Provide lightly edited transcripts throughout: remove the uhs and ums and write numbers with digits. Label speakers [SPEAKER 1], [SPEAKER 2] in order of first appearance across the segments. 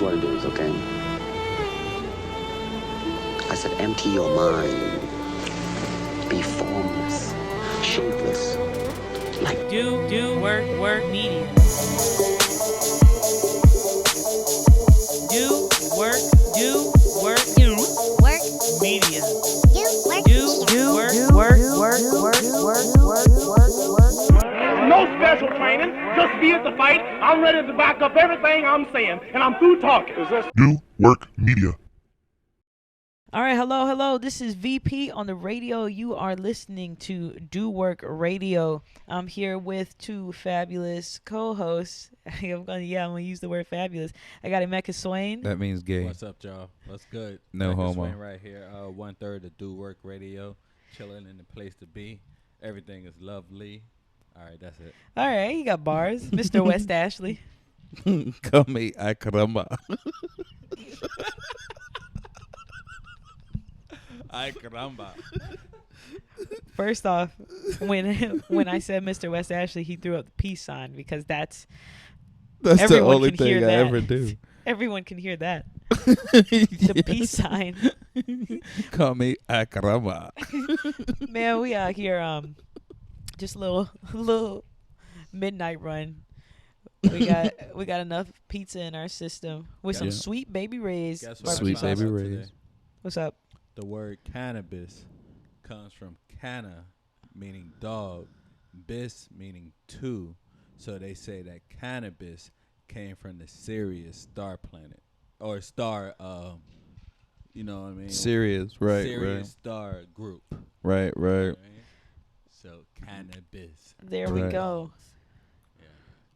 [SPEAKER 1] Here's what it is, okay? I said empty your mind. Be formless, shapeless, like
[SPEAKER 2] work media. Do work media.
[SPEAKER 3] No special training, just be at the fight. I'm ready to back up everything I'm saying, and I'm through talking.
[SPEAKER 4] Do Work Media.
[SPEAKER 2] All right, hello. This is VP on the radio. You are listening to Do Work Radio. I'm here with two fabulous co-hosts. I'm gonna use the word fabulous. I got Emeka Swain.
[SPEAKER 5] That means gay.
[SPEAKER 6] What's up, y'all? What's good?
[SPEAKER 5] No
[SPEAKER 6] Mike
[SPEAKER 5] homo.
[SPEAKER 6] Swain right here. 1/3 of Do Work Radio. Chilling in the place to be. Everything is lovely. All right, that's it.
[SPEAKER 2] All right, you got bars, Mr. West Ashley.
[SPEAKER 5] Call me ay caramba. Ay caramba.
[SPEAKER 2] First off, when I said Mr. West Ashley, he threw up the peace sign because that's
[SPEAKER 5] the
[SPEAKER 2] everyone
[SPEAKER 5] only
[SPEAKER 2] can
[SPEAKER 5] thing
[SPEAKER 2] hear
[SPEAKER 5] I
[SPEAKER 2] that.
[SPEAKER 5] ever do.
[SPEAKER 2] Everyone can hear that. The peace sign.
[SPEAKER 5] Call me ay caramba.
[SPEAKER 2] Man, we out here just a little midnight run. We got enough pizza in our system with some sweet baby rays.
[SPEAKER 6] Guess what
[SPEAKER 5] Sweet
[SPEAKER 6] I found
[SPEAKER 5] baby
[SPEAKER 6] out
[SPEAKER 5] rays.
[SPEAKER 6] today?
[SPEAKER 2] What's up?
[SPEAKER 6] The word cannabis comes from canna, meaning dog, bis, meaning two. So they say that cannabis came from the Sirius star planet. Or star, you know what I mean?
[SPEAKER 5] Sirius, right.
[SPEAKER 6] Star group.
[SPEAKER 5] Right.
[SPEAKER 6] You know what I mean? So cannabis.
[SPEAKER 2] There we
[SPEAKER 5] Right.
[SPEAKER 2] go.
[SPEAKER 6] Yeah.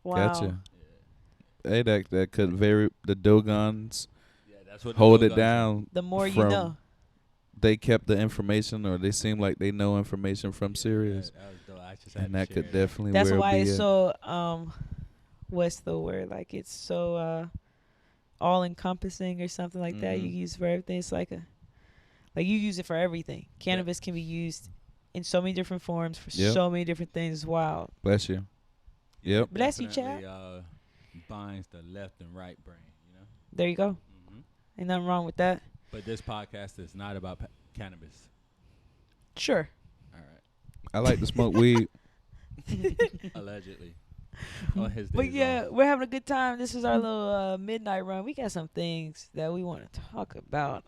[SPEAKER 2] Wow.
[SPEAKER 5] Gotcha. Hey, that could vary. The Dogons
[SPEAKER 6] Yeah, that's what
[SPEAKER 5] hold
[SPEAKER 6] the
[SPEAKER 5] it
[SPEAKER 6] Dogons
[SPEAKER 5] down.
[SPEAKER 2] The more you
[SPEAKER 5] from-
[SPEAKER 2] know.
[SPEAKER 5] They kept the information, or they seem like they know information from
[SPEAKER 6] are.
[SPEAKER 5] Sirius,
[SPEAKER 6] That was dope. I just had
[SPEAKER 5] and
[SPEAKER 6] to
[SPEAKER 5] that
[SPEAKER 6] share
[SPEAKER 5] could definitely.
[SPEAKER 2] That's
[SPEAKER 5] where
[SPEAKER 2] why
[SPEAKER 5] be
[SPEAKER 2] it's
[SPEAKER 5] at.
[SPEAKER 2] so what's the word? Like it's so all encompassing or something like that. You
[SPEAKER 5] Mhm.
[SPEAKER 2] use it for everything. It's like you use it for everything. Cannabis can be used in so many different forms for
[SPEAKER 5] Yep.
[SPEAKER 2] so many different things. Wow.
[SPEAKER 5] Bless you. Yep.
[SPEAKER 2] Bless you,
[SPEAKER 6] Definitely, binds the left and right brain, you know?
[SPEAKER 2] There you go.
[SPEAKER 6] Mm-hmm.
[SPEAKER 2] Ain't nothing wrong with that.
[SPEAKER 6] But this podcast is not about cannabis.
[SPEAKER 2] Sure.
[SPEAKER 6] All right.
[SPEAKER 5] I like to smoke weed.
[SPEAKER 6] Allegedly. On his
[SPEAKER 2] But
[SPEAKER 6] days
[SPEAKER 2] yeah,
[SPEAKER 6] off.
[SPEAKER 2] we're having a good time. This is our little midnight run. We got some things that we want to talk about.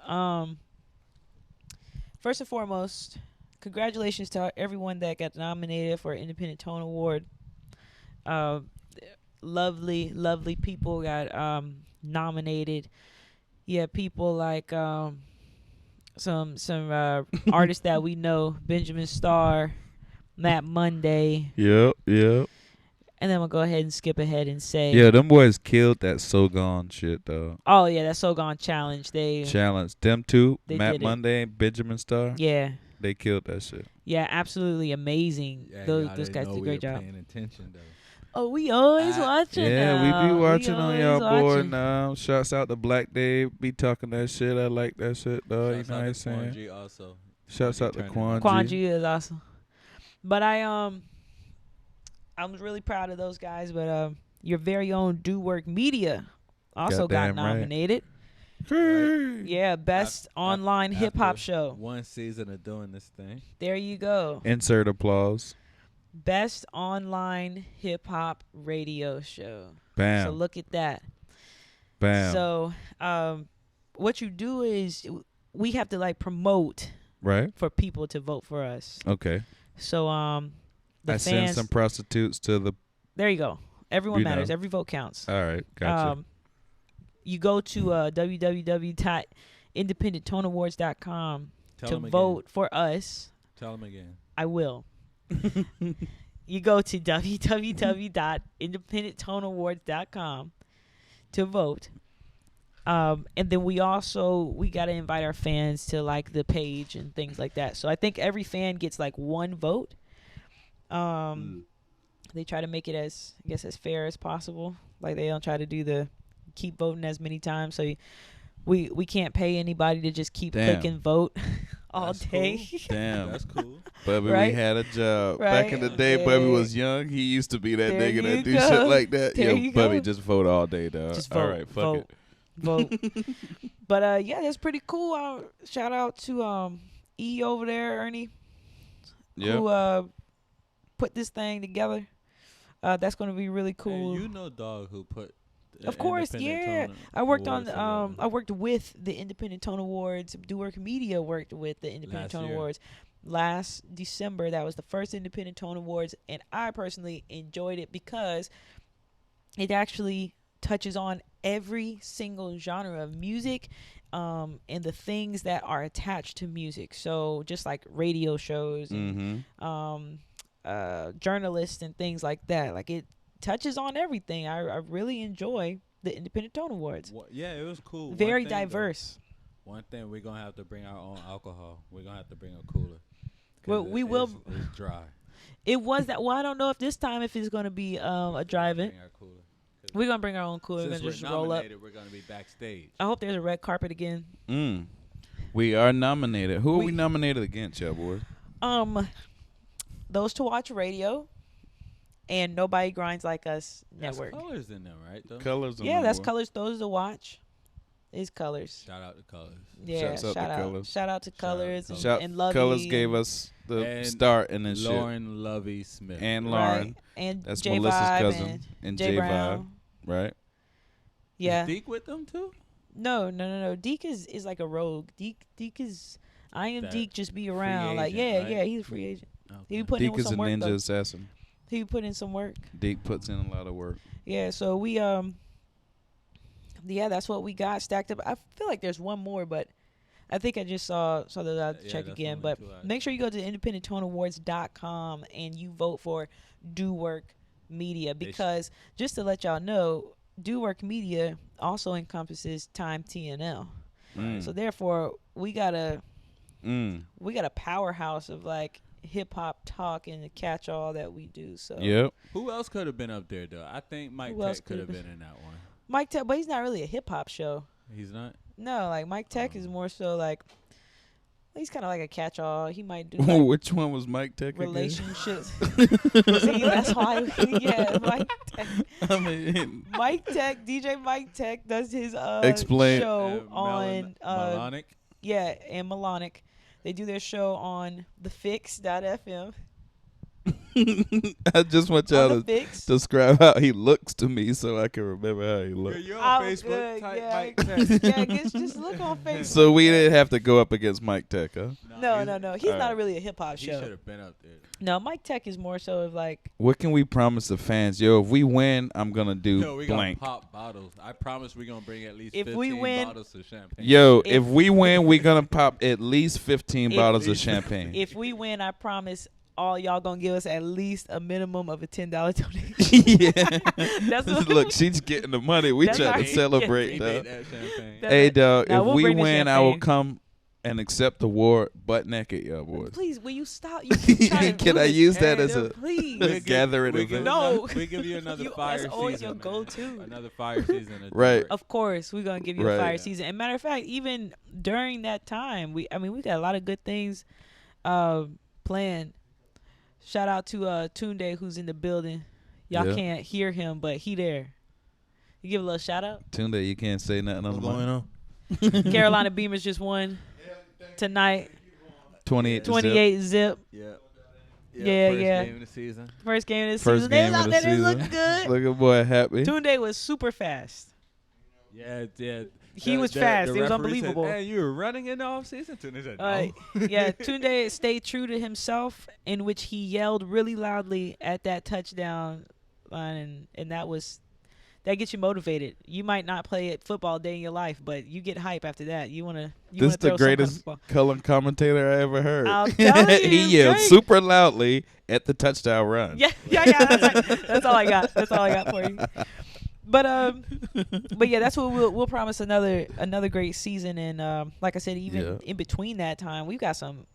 [SPEAKER 2] First and foremost, congratulations to everyone that got nominated for Independent Tone Award. Lovely people got nominated. Yeah, people like some artists that we know, Benjamin Starr, Matt Monday.
[SPEAKER 5] Yep.
[SPEAKER 2] And then we'll go ahead and skip ahead and say,
[SPEAKER 5] Yeah, them boys killed that So Gone shit, though.
[SPEAKER 2] oh yeah, that So Gone challenge. They
[SPEAKER 5] Challenge. Them two,
[SPEAKER 2] They
[SPEAKER 5] Matt
[SPEAKER 2] did it.
[SPEAKER 5] Monday and Benjamin Starr,
[SPEAKER 2] yeah,
[SPEAKER 5] they killed that shit.
[SPEAKER 2] absolutely amazing.
[SPEAKER 6] Yeah,
[SPEAKER 2] those
[SPEAKER 6] y'all
[SPEAKER 2] those
[SPEAKER 6] didn't
[SPEAKER 2] guys
[SPEAKER 6] know
[SPEAKER 2] did a
[SPEAKER 6] we
[SPEAKER 2] great
[SPEAKER 6] were
[SPEAKER 2] job.
[SPEAKER 6] Paying attention, though.
[SPEAKER 2] Oh, we always watching.
[SPEAKER 5] Yeah, we
[SPEAKER 2] now.
[SPEAKER 5] be watching on y'all
[SPEAKER 2] always
[SPEAKER 5] board
[SPEAKER 2] watching.
[SPEAKER 5] now. Shouts out to Black Dave. Be talking that shit. I like that shit, though.
[SPEAKER 6] Shouts
[SPEAKER 5] You know
[SPEAKER 6] out
[SPEAKER 5] what I'm
[SPEAKER 6] to
[SPEAKER 5] saying?
[SPEAKER 6] Quandry also.
[SPEAKER 5] Shouts out to
[SPEAKER 6] turning
[SPEAKER 5] Quandry.
[SPEAKER 6] up.
[SPEAKER 2] Quandry is awesome. But I'm really proud of those guys. But your very own Do Work Media also got
[SPEAKER 5] Goddamn right.
[SPEAKER 2] nominated.
[SPEAKER 5] Hey.
[SPEAKER 2] Yeah, best online hip hop
[SPEAKER 6] After
[SPEAKER 2] show.
[SPEAKER 6] One season of doing this thing.
[SPEAKER 2] There you go.
[SPEAKER 5] Insert applause.
[SPEAKER 2] Best online hip hop radio show.
[SPEAKER 5] Bam.
[SPEAKER 2] So look at that.
[SPEAKER 5] Bam.
[SPEAKER 2] So what you do is we have to like promote
[SPEAKER 5] right?
[SPEAKER 2] for people to vote for us.
[SPEAKER 5] Okay.
[SPEAKER 2] So the
[SPEAKER 5] I send
[SPEAKER 2] fans.
[SPEAKER 5] some prostitutes to the.
[SPEAKER 2] There you go. Everyone
[SPEAKER 5] You
[SPEAKER 2] matters.
[SPEAKER 5] know.
[SPEAKER 2] Every vote counts.
[SPEAKER 5] All right. Gotcha.
[SPEAKER 2] You go to www.independenttoneawards.com
[SPEAKER 6] Tell
[SPEAKER 2] to
[SPEAKER 6] them
[SPEAKER 2] vote for us.
[SPEAKER 6] Tell them again.
[SPEAKER 2] I will. You go to www.independenttoneawards.com to vote. And then we got to invite our fans to like the page and things like that. So I think every fan gets like one vote. They try to make it as fair as possible. Like they don't try to do the keep voting as many times. So we can't pay anybody to just keep clicking vote all
[SPEAKER 6] That's
[SPEAKER 2] day.
[SPEAKER 6] Cool.
[SPEAKER 5] Damn.
[SPEAKER 6] That's cool.
[SPEAKER 5] Bubby,
[SPEAKER 2] Right?
[SPEAKER 5] we had a job.
[SPEAKER 2] Right.
[SPEAKER 5] Back in the day,
[SPEAKER 2] Yeah.
[SPEAKER 5] Bubby was young. He used to be that
[SPEAKER 2] There
[SPEAKER 5] nigga
[SPEAKER 2] you
[SPEAKER 5] that do
[SPEAKER 2] go.
[SPEAKER 5] shit like that.
[SPEAKER 2] There
[SPEAKER 5] Yo,
[SPEAKER 2] you
[SPEAKER 5] Bubby,
[SPEAKER 2] go.
[SPEAKER 5] just vote all day, dog.
[SPEAKER 2] Just
[SPEAKER 5] All
[SPEAKER 2] vote,
[SPEAKER 5] right, fuck
[SPEAKER 2] vote.
[SPEAKER 5] it.
[SPEAKER 2] vote. But yeah, that's pretty cool. Shout out to E over there, Ernie, who put this thing together. That's going to be really cool.
[SPEAKER 6] And you know, dog, who put.
[SPEAKER 2] Of course, yeah. I worked with the Independent Tone Awards. Do Work Media worked with the Independent Tone Awards last December. That was the first Independent Tone Awards, and I personally enjoyed it because it actually touches on every single genre of music, and the things that are attached to music. So just like radio shows and journalists and things like that. Like it touches on everything. I really enjoy the Independent Tone Awards.
[SPEAKER 6] Yeah, it was cool.
[SPEAKER 2] Very diverse.
[SPEAKER 6] One thing, we're going to have to bring our own alcohol. We're going to have to bring a cooler.
[SPEAKER 2] Well, we will.
[SPEAKER 6] It's dry.
[SPEAKER 2] It was that. Well, I don't know if this time if it's going to be a drive-in. We're going to bring our own cooler. We're going to just roll up.
[SPEAKER 6] We're going to be backstage.
[SPEAKER 2] I hope there's a red carpet again.
[SPEAKER 5] We are nominated. Who are we nominated against, y'all boys?
[SPEAKER 2] Those to Watch Radio and Nobody Grinds Like Us Network.
[SPEAKER 6] That's Colors in them, right? Though?
[SPEAKER 5] Colors in
[SPEAKER 2] Yeah,
[SPEAKER 5] them,
[SPEAKER 2] that's
[SPEAKER 5] boy.
[SPEAKER 2] Colors. Those to Watch is Colors.
[SPEAKER 6] Shout out to Colors.
[SPEAKER 2] Yeah,
[SPEAKER 5] Shouts out to Colors.
[SPEAKER 2] Shout out to Colors
[SPEAKER 5] Shout
[SPEAKER 2] and Lovey.
[SPEAKER 5] Colors gave us the
[SPEAKER 6] and
[SPEAKER 5] start in this
[SPEAKER 6] Lauren Lovey Smith.
[SPEAKER 5] And Lauren.
[SPEAKER 2] Right. And
[SPEAKER 5] That's
[SPEAKER 2] J
[SPEAKER 5] Melissa's
[SPEAKER 2] Vibe
[SPEAKER 5] cousin. And J Vibe.
[SPEAKER 2] Brown.
[SPEAKER 5] Right?
[SPEAKER 2] Yeah.
[SPEAKER 6] Is Deke with them too?
[SPEAKER 2] No. Deke is like a rogue. Deke is. I am
[SPEAKER 6] That
[SPEAKER 2] Deke. Just be around. Like
[SPEAKER 6] agent, right?
[SPEAKER 2] he's a free agent.
[SPEAKER 6] Okay.
[SPEAKER 2] He be putting
[SPEAKER 5] Deke
[SPEAKER 2] in
[SPEAKER 5] is a
[SPEAKER 2] some work.
[SPEAKER 5] ninja
[SPEAKER 2] Though.
[SPEAKER 5] assassin.
[SPEAKER 2] He be putting in some work.
[SPEAKER 5] Deke puts in a lot of work.
[SPEAKER 2] Yeah. So we Yeah, that's what we got stacked up. I feel like there's one more, but I think I just saw that I'll check again. But make sure you go to independenttoneawards.com and you vote for Do Work Media, because just to let y'all know, Do Work Media also encompasses Time TNL. So therefore, we got a powerhouse of like hip hop talk and the catch all that we do. So
[SPEAKER 5] yep.
[SPEAKER 6] Who else could have been up there though? I think Mike Tech could have been in that one.
[SPEAKER 2] Mike Tech, but he's not really a hip hop show.
[SPEAKER 6] He's not?
[SPEAKER 2] No, like Mike Tech is more so like he's kind of like a catch all. He might do
[SPEAKER 5] Which one was Mike Tech
[SPEAKER 2] relationships. See, that's why Mike Tech.
[SPEAKER 5] I mean,
[SPEAKER 2] Mike Tech, DJ Mike Tech does his
[SPEAKER 5] Explain.
[SPEAKER 2] show on
[SPEAKER 6] Melonic?
[SPEAKER 2] Yeah, and Melonic. They do their show on thefix.fm.
[SPEAKER 5] I just want y'all to
[SPEAKER 2] Fix.
[SPEAKER 5] describe how he looks to me so I can remember how he looks.
[SPEAKER 6] You're on Facebook. Type Mike Tech.
[SPEAKER 2] Just look on Facebook.
[SPEAKER 5] So we didn't have to go up against Mike Tech, huh?
[SPEAKER 2] No. He's not really a hip hop
[SPEAKER 6] He
[SPEAKER 2] show.
[SPEAKER 6] should have been up there.
[SPEAKER 2] No, Mike Tech is more so of like.
[SPEAKER 5] What can we promise the fans? Yo, if we win, I'm going to do
[SPEAKER 6] Yo, we
[SPEAKER 5] blank.
[SPEAKER 6] gonna pop bottles. I promise we're gonna bring at least
[SPEAKER 2] If
[SPEAKER 6] 15
[SPEAKER 2] we win-
[SPEAKER 6] bottles of champagne.
[SPEAKER 5] Yo, if we win, we're going to pop at least 15 bottles of champagne.
[SPEAKER 2] If we win, I promise all y'all gonna give us at least a minimum of a $10 donation.
[SPEAKER 5] Yeah.
[SPEAKER 2] That's what
[SPEAKER 5] Look, she's getting the money. We
[SPEAKER 2] That's
[SPEAKER 5] try
[SPEAKER 2] right.
[SPEAKER 5] to celebrate,
[SPEAKER 6] He
[SPEAKER 5] dog.
[SPEAKER 6] made that champagne.
[SPEAKER 5] Hey, dog,
[SPEAKER 2] Now,
[SPEAKER 5] if
[SPEAKER 2] we'll
[SPEAKER 5] we
[SPEAKER 2] bring the
[SPEAKER 5] win, I will
[SPEAKER 2] champagne.
[SPEAKER 5] come and accept the award butt naked, y'all boys.
[SPEAKER 2] Please, will you stop? You keep trying to
[SPEAKER 5] Can
[SPEAKER 2] do
[SPEAKER 5] I
[SPEAKER 2] this.
[SPEAKER 5] use that as
[SPEAKER 2] No,
[SPEAKER 5] a
[SPEAKER 2] please.
[SPEAKER 5] gathering
[SPEAKER 6] we
[SPEAKER 5] event?
[SPEAKER 6] give
[SPEAKER 2] No.
[SPEAKER 6] we give you another fire
[SPEAKER 2] That's always
[SPEAKER 6] season.
[SPEAKER 2] your
[SPEAKER 6] man.
[SPEAKER 2] go-to.
[SPEAKER 6] Another fire season. of
[SPEAKER 5] Right.
[SPEAKER 6] Detroit.
[SPEAKER 2] Of course, we're gonna give you
[SPEAKER 5] Right.
[SPEAKER 2] a fire season. And matter of fact, even during that time, we got a lot of good things planned. Shout out to Tunde, who's in the building. Y'all
[SPEAKER 5] Yeah.
[SPEAKER 2] can't hear him, but he there. You give a little shout out.
[SPEAKER 5] Tunde, you can't say nothing on the mic.
[SPEAKER 6] on?
[SPEAKER 2] Carolina Beamers just won tonight.
[SPEAKER 5] 28 to
[SPEAKER 2] 28 zip.
[SPEAKER 6] Yeah.
[SPEAKER 2] Yeah,
[SPEAKER 6] First
[SPEAKER 2] yeah.
[SPEAKER 6] game of the season.
[SPEAKER 2] First game of the
[SPEAKER 5] First
[SPEAKER 2] season.
[SPEAKER 5] game
[SPEAKER 2] They was
[SPEAKER 5] of
[SPEAKER 2] out
[SPEAKER 5] the
[SPEAKER 2] there. They look
[SPEAKER 5] season.
[SPEAKER 2] good.
[SPEAKER 5] Look at boy happy.
[SPEAKER 2] Tunde was super fast.
[SPEAKER 6] Yeah.
[SPEAKER 2] He was fast. It was
[SPEAKER 6] referee said,
[SPEAKER 2] unbelievable.
[SPEAKER 6] Hey, you were running in the offseason? Tunde said, no.
[SPEAKER 2] Yeah, Tunde stayed true to himself, in which he yelled really loudly at that touchdown line, and that gets you motivated. You might not play at football day in your life, but you get hype after that. You wanna
[SPEAKER 5] This is the
[SPEAKER 2] throw some kind of
[SPEAKER 5] greatest
[SPEAKER 2] football.
[SPEAKER 5] color commentator I ever heard.
[SPEAKER 2] I'll tell you,
[SPEAKER 5] He
[SPEAKER 2] it's
[SPEAKER 5] yelled
[SPEAKER 2] great.
[SPEAKER 5] super loudly at the touchdown run.
[SPEAKER 2] Yeah. That's all I got. That's all I got for you. But yeah, that's what we'll promise another great season, and like I said, even in between that time, we've got some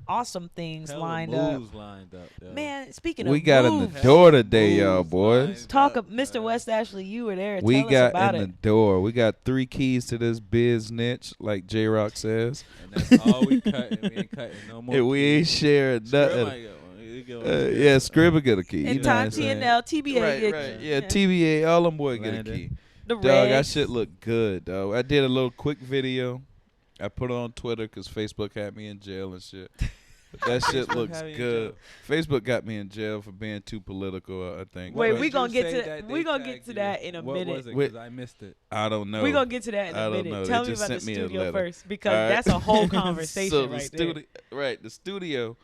[SPEAKER 2] awesome things
[SPEAKER 6] Hella
[SPEAKER 2] lined
[SPEAKER 6] moves lined up. Yo.
[SPEAKER 2] Man, speaking
[SPEAKER 5] We
[SPEAKER 2] of
[SPEAKER 5] got in
[SPEAKER 2] moves,
[SPEAKER 5] the door today,
[SPEAKER 6] Moves
[SPEAKER 5] y'all boys.
[SPEAKER 6] lined
[SPEAKER 2] talk
[SPEAKER 6] up,
[SPEAKER 2] of Mr. West Ashley, you were there.
[SPEAKER 5] We
[SPEAKER 2] Tell us
[SPEAKER 5] got
[SPEAKER 2] about
[SPEAKER 5] in
[SPEAKER 2] it.
[SPEAKER 5] the door. We got 3 keys to this biz niche, like J Rock says.
[SPEAKER 6] And that's all we cutting. We ain't cutting no more.
[SPEAKER 5] And we ain't sharing nothing. Yeah, Scribble get a key.
[SPEAKER 2] And
[SPEAKER 5] you know what
[SPEAKER 2] Time
[SPEAKER 5] I'm saying?
[SPEAKER 2] TNL, TBA.
[SPEAKER 5] Right. Yeah, TBA, all them boys get a
[SPEAKER 6] Landon.
[SPEAKER 5] key.
[SPEAKER 2] The
[SPEAKER 5] Dog, that
[SPEAKER 2] regs.
[SPEAKER 5] shit look good, dog. I did a little quick video. I put it on Twitter because Facebook had me in jail and shit. But that shit
[SPEAKER 6] Facebook
[SPEAKER 5] looks
[SPEAKER 6] had you in
[SPEAKER 5] good. Facebook got me in jail for being too political, I think.
[SPEAKER 2] Wait,
[SPEAKER 5] But
[SPEAKER 2] we gonna
[SPEAKER 6] Did you
[SPEAKER 2] get
[SPEAKER 6] say
[SPEAKER 2] to
[SPEAKER 6] that
[SPEAKER 2] we
[SPEAKER 6] they
[SPEAKER 2] gonna get
[SPEAKER 6] tagged
[SPEAKER 2] to
[SPEAKER 6] you?
[SPEAKER 2] that in a
[SPEAKER 6] What
[SPEAKER 2] minute.
[SPEAKER 6] was it?
[SPEAKER 5] Wait.
[SPEAKER 6] Because I missed it.
[SPEAKER 5] I don't know.
[SPEAKER 2] We gonna get to that in
[SPEAKER 5] I
[SPEAKER 2] a
[SPEAKER 5] don't
[SPEAKER 2] minute.
[SPEAKER 5] know.
[SPEAKER 2] Tell
[SPEAKER 5] They
[SPEAKER 2] me
[SPEAKER 5] just
[SPEAKER 2] about the
[SPEAKER 5] sent me a
[SPEAKER 2] studio
[SPEAKER 5] letter.
[SPEAKER 2] first, because
[SPEAKER 5] All right.
[SPEAKER 2] that's a whole conversation
[SPEAKER 5] So
[SPEAKER 2] right
[SPEAKER 5] the
[SPEAKER 2] there.
[SPEAKER 5] Right, the studio.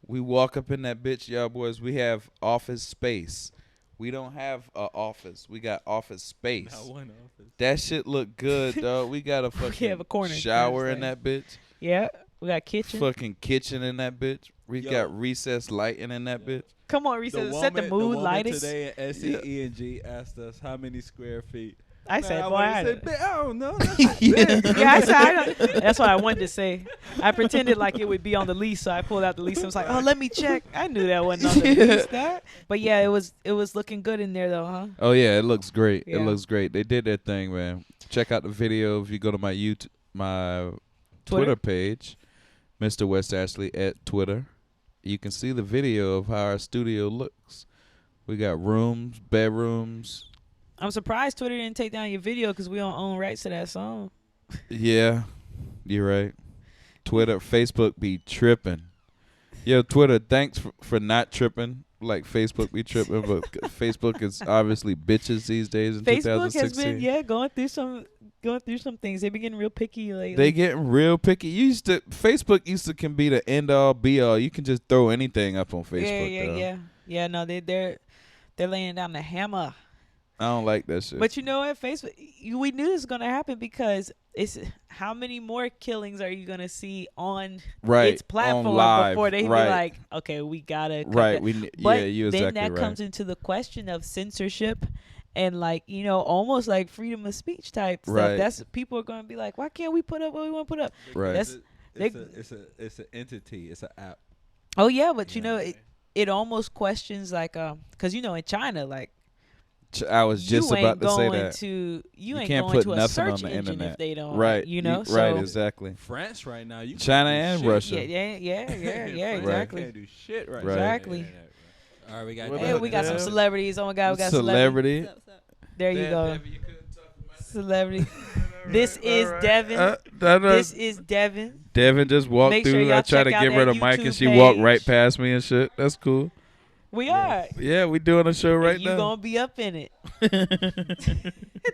[SPEAKER 5] We walk up in that bitch, y'all boys. We have office space. We don't have an office. We got office space.
[SPEAKER 6] Not one office.
[SPEAKER 5] That shit look good, dog. We got a fucking
[SPEAKER 2] have a corner,
[SPEAKER 5] shower
[SPEAKER 2] I
[SPEAKER 5] in that bitch.
[SPEAKER 2] Yeah, we got kitchen.
[SPEAKER 5] Fucking kitchen in that bitch. We
[SPEAKER 6] Yo.
[SPEAKER 5] got recessed lighting in that bitch.
[SPEAKER 2] Come on, Risa, set the mood, light it.
[SPEAKER 6] Today at SEE&G asked us how many square feet.
[SPEAKER 2] I
[SPEAKER 6] Man,
[SPEAKER 2] said, boy,
[SPEAKER 6] wanted
[SPEAKER 2] I
[SPEAKER 6] to say, "Bitch, I don't know. That's not big."
[SPEAKER 2] yeah, I said, that's what I wanted to say. I pretended like it would be on the lease, so I pulled out the lease and was like, "Oh, let me check." I knew that wasn't on the lease. That, but yeah, it was looking good in there though, huh?
[SPEAKER 5] Oh yeah, it looks great.
[SPEAKER 2] Yeah.
[SPEAKER 5] It looks great. They did their thing, man. Check out the video if you go to my my Twitter page, Mr. West Ashley at Twitter. You can see the video of how our studio looks. We got rooms, bedrooms.
[SPEAKER 2] I'm surprised Twitter didn't take down your video because we don't own rights to that song.
[SPEAKER 5] Yeah, you're right. Twitter, Facebook be tripping. Yo, Twitter, thanks for not tripping like Facebook be tripping, but Facebook is obviously bitches these days in
[SPEAKER 2] Facebook
[SPEAKER 5] 2016.
[SPEAKER 2] has been going through some things. They've been getting real picky lately.
[SPEAKER 5] They getting real picky. Facebook can be the end all be all. You can just throw anything up on Facebook.
[SPEAKER 2] Yeah. No, they're laying down the hammer.
[SPEAKER 5] I don't like that shit.
[SPEAKER 2] But you know what, Facebook, we knew this was gonna happen because it's how many more killings are you gonna see on its platform
[SPEAKER 5] on live,
[SPEAKER 2] before they
[SPEAKER 5] right.
[SPEAKER 2] be like, okay, we gotta cut
[SPEAKER 5] right.
[SPEAKER 2] that.
[SPEAKER 5] Yeah,
[SPEAKER 2] But
[SPEAKER 5] you
[SPEAKER 2] then
[SPEAKER 5] exactly
[SPEAKER 2] that
[SPEAKER 5] right.
[SPEAKER 2] comes into the question of censorship and almost like freedom of speech type stuff.
[SPEAKER 5] Right.
[SPEAKER 2] That's people are gonna be like, why can't we put up what we want to put up?
[SPEAKER 5] Right.
[SPEAKER 2] That's
[SPEAKER 6] It's an entity. It's an app.
[SPEAKER 2] oh yeah, but
[SPEAKER 6] Yeah.
[SPEAKER 2] it almost questions like because in China like.
[SPEAKER 5] I was just
[SPEAKER 2] you ain't
[SPEAKER 5] about to say
[SPEAKER 2] going
[SPEAKER 5] that.
[SPEAKER 2] you ain't
[SPEAKER 5] can't
[SPEAKER 2] going
[SPEAKER 5] put
[SPEAKER 2] to a
[SPEAKER 5] nothing on
[SPEAKER 2] search
[SPEAKER 5] the
[SPEAKER 2] engine
[SPEAKER 5] internet.
[SPEAKER 2] if they don't,
[SPEAKER 5] Right.
[SPEAKER 2] So,
[SPEAKER 5] right, exactly.
[SPEAKER 6] France right now. You
[SPEAKER 5] China
[SPEAKER 6] can't do
[SPEAKER 5] and
[SPEAKER 6] shit.
[SPEAKER 5] Russia.
[SPEAKER 2] Yeah,
[SPEAKER 6] France
[SPEAKER 2] exactly.
[SPEAKER 6] can't do shit right
[SPEAKER 5] Right.
[SPEAKER 6] now.
[SPEAKER 2] Exactly.
[SPEAKER 6] All right, we got.
[SPEAKER 5] What
[SPEAKER 2] Hey,
[SPEAKER 5] about
[SPEAKER 2] we got some
[SPEAKER 5] Dev?
[SPEAKER 2] celebrities. Oh my God, we got celebrity.
[SPEAKER 5] Celebrity.
[SPEAKER 2] There you go. Celebrity. This is Devin.
[SPEAKER 5] This
[SPEAKER 2] This is Devin.
[SPEAKER 5] Devin just walked
[SPEAKER 2] Make sure
[SPEAKER 5] through.
[SPEAKER 2] y'all
[SPEAKER 5] I tried to
[SPEAKER 2] check out
[SPEAKER 5] give her the
[SPEAKER 2] that
[SPEAKER 5] mic and
[SPEAKER 2] YouTube
[SPEAKER 5] she walked
[SPEAKER 2] page.
[SPEAKER 5] right past me and shit. That's cool.
[SPEAKER 2] We are.
[SPEAKER 5] Yeah, we doing a show right
[SPEAKER 2] And you
[SPEAKER 5] now.
[SPEAKER 2] gonna be up in it.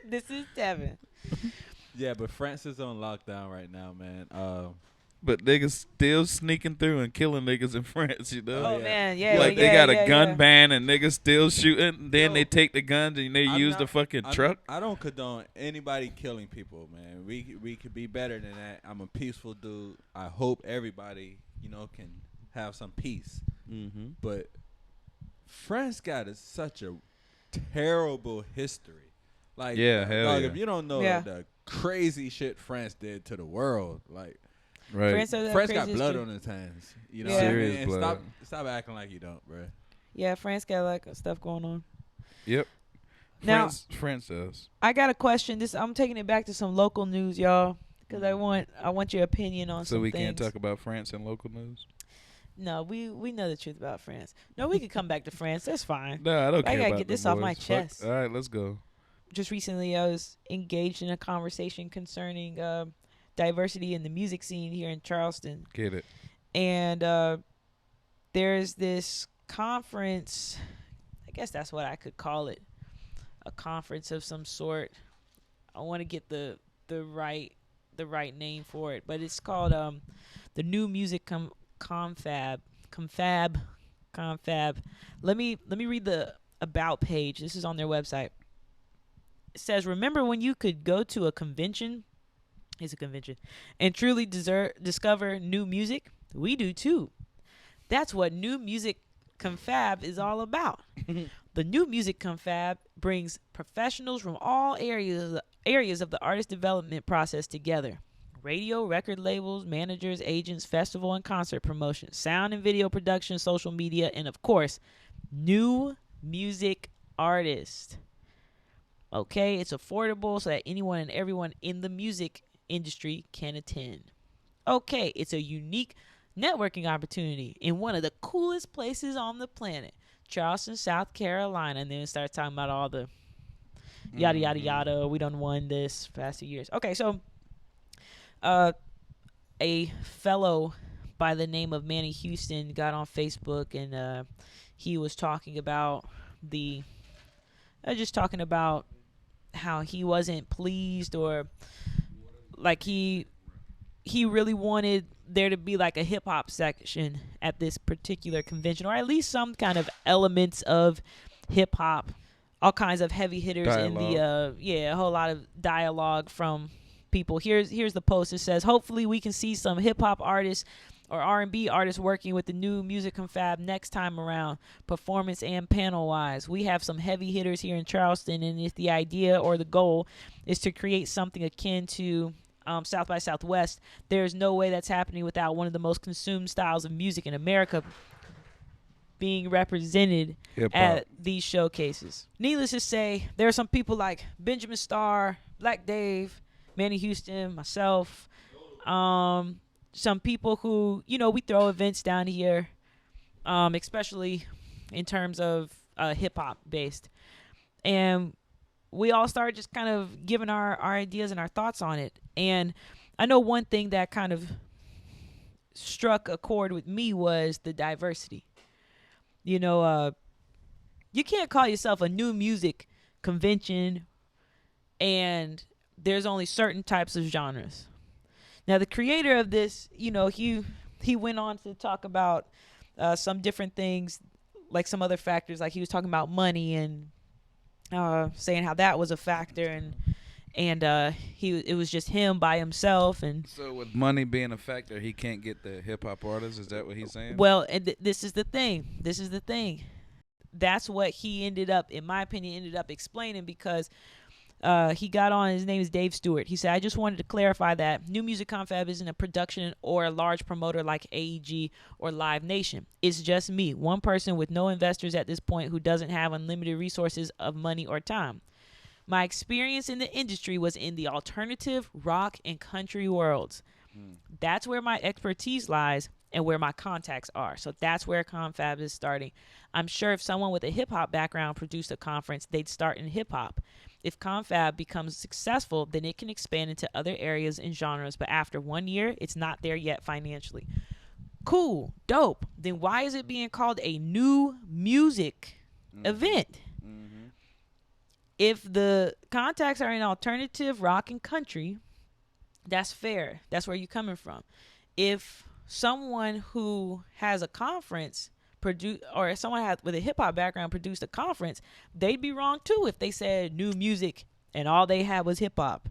[SPEAKER 2] This is Devin.
[SPEAKER 6] Yeah, but France is on lockdown right now, man.
[SPEAKER 5] But niggas still sneaking through and killing niggas in France, you know?
[SPEAKER 2] Oh
[SPEAKER 6] yeah.
[SPEAKER 2] man, yeah.
[SPEAKER 5] Like
[SPEAKER 2] yeah,
[SPEAKER 5] they got
[SPEAKER 2] yeah,
[SPEAKER 5] a gun
[SPEAKER 2] yeah.
[SPEAKER 5] ban and niggas still shooting. Then
[SPEAKER 6] Yo,
[SPEAKER 5] they take the guns and they use the fucking truck.
[SPEAKER 6] I don't condone anybody killing people, man. We could be better than that. I'm a peaceful dude. I hope everybody, can have some peace.
[SPEAKER 5] Mm-hmm.
[SPEAKER 6] But France got such a terrible history. Like,
[SPEAKER 5] Yeah, hell
[SPEAKER 6] dog,
[SPEAKER 5] yeah.
[SPEAKER 6] if you don't know
[SPEAKER 2] Yeah.
[SPEAKER 6] the crazy shit France did to the world, like
[SPEAKER 5] Right.
[SPEAKER 2] France has that
[SPEAKER 6] France
[SPEAKER 2] crazy
[SPEAKER 6] got blood
[SPEAKER 2] history.
[SPEAKER 6] on his hands. You know
[SPEAKER 2] Yeah.
[SPEAKER 6] what I
[SPEAKER 5] Serious
[SPEAKER 6] mean? And
[SPEAKER 5] blood.
[SPEAKER 6] stop acting like you don't, bro.
[SPEAKER 2] Yeah, France got like stuff going on.
[SPEAKER 5] Yep.
[SPEAKER 2] Now-
[SPEAKER 5] France does.
[SPEAKER 2] I got a question. I'm taking it back to some local news, y'all, because I want your opinion on
[SPEAKER 5] So
[SPEAKER 2] some
[SPEAKER 5] we
[SPEAKER 2] things.
[SPEAKER 5] can't talk about France in local news?
[SPEAKER 2] No, we know the truth about France. No, we could come back to France. That's fine.
[SPEAKER 5] No, I don't
[SPEAKER 2] I
[SPEAKER 5] care
[SPEAKER 2] gotta
[SPEAKER 5] about
[SPEAKER 2] get this
[SPEAKER 5] them
[SPEAKER 2] off my
[SPEAKER 5] boys. Fuck.
[SPEAKER 2] chest.
[SPEAKER 5] All right, let's go.
[SPEAKER 2] Just recently, I was engaged in a conversation concerning diversity in the music scene here in Charleston.
[SPEAKER 5] Get it.
[SPEAKER 2] And there's this conference, I guess that's what I could call it, a conference of some sort. I want to get the right name for it, but it's called the New Music Confab. Let me read the about page. This is on their website. It says, "Remember when you could go to a convention? It's a convention and truly discover new music? We do too. That's what New Music Confab is all about. The New Music Confab brings professionals from all areas of the artist development process together. Radio, record labels, managers, agents, festival and concert promotion, sound and video production, social media, and of course, new music artists. Okay, it's affordable so that anyone and everyone in the music industry can attend. Okay, it's a unique networking opportunity in one of the coolest places on the planet, Charleston, South Carolina." And then it starts talking about all the yada yada yada. We done won this past 2 years. Okay, so a fellow by the name of Manny Houston got on Facebook, and he was talking about just talking about how he wasn't pleased, or like he really wanted there to be like a hip hop section at this particular convention, or at least some kind of elements of hip hop, all kinds of heavy hitters
[SPEAKER 5] Dialogue.
[SPEAKER 2] in the a whole lot of dialogue from people. Here's the post. It says, hopefully we can see some hip hop artists or R&B artists working with the new music confab next time around, performance and panel wise. We have some heavy hitters here in Charleston, and if the idea or the goal is to create something akin to South by Southwest, there's no way that's happening without one of the most consumed styles of music in America being represented
[SPEAKER 5] Hip-hop.
[SPEAKER 2] at these showcases. Needless to say, there are some people like Benjamin Starr, Black Dave, Manny Houston, myself, some people who, we throw events down here, especially in terms of hip-hop based. And we all started just kind of giving our ideas and our thoughts on it. And I know one thing that kind of struck a chord with me was the diversity. You can't call yourself a new music convention and there's only certain types of genres. Now, the creator of this, he went on to talk about some different things, like some other factors, like he was talking about money and saying how that was a factor, and it was just him by himself. And
[SPEAKER 5] So with money being a factor, he can't get the hip hop artists. Is that what he's saying?
[SPEAKER 2] well, and this is the thing. That's what he in my opinion, ended up explaining, because he got on, his name is Dave Stewart. He said, I just wanted to clarify that New Music Confab isn't a production or a large promoter like AEG or Live Nation. It's just me, one person with no investors at this point who doesn't have unlimited resources of money or time. My experience in the industry was in the alternative, rock, and country worlds. That's where my expertise lies and where my contacts are. So that's where Confab is starting. I'm sure if someone with a hip-hop background produced a conference, they'd start in hip-hop. If Confab becomes successful, then it can expand into other areas and genres. But after 1 year, it's not there yet financially. Cool. Dope. Then why is it being called a new music event? If the contacts are in alternative, rock, and country, that's fair. That's where you're coming from. If someone who has a conference or someone with a hip-hop background produced a conference, they'd be wrong too if they said new music and all they had was hip-hop.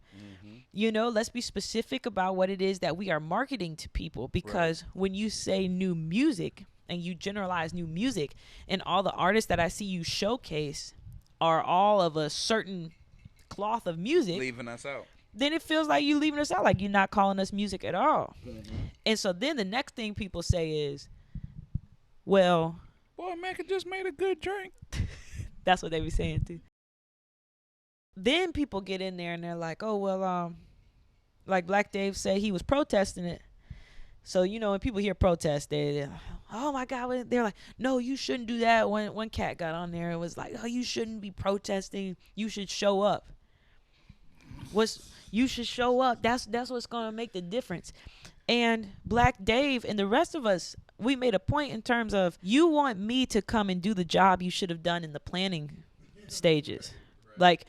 [SPEAKER 2] Let's be specific about what it is that we are marketing to people, because when you say new music and you generalize new music, and all the artists that I see you showcase are all of a certain cloth of music,
[SPEAKER 5] Leaving us out.
[SPEAKER 2] then it feels like you leaving us out, like you're not calling us music at all. And so then the next thing people say is, well,
[SPEAKER 5] Boy, Mac just made a good drink.
[SPEAKER 2] that's what they be saying too. Then people get in there and they're like, oh, well, like Black Dave said, he was protesting it. So, when people hear protest, they're like, oh my God, they're like, no, you shouldn't do that. One cat got on there and was like, oh, you shouldn't be protesting. You should show up. You should show up. That's what's going to make the difference. And Black Dave and the rest of us, we made a point in terms of, you want me to come and do the job you should have done in the planning stages. Like,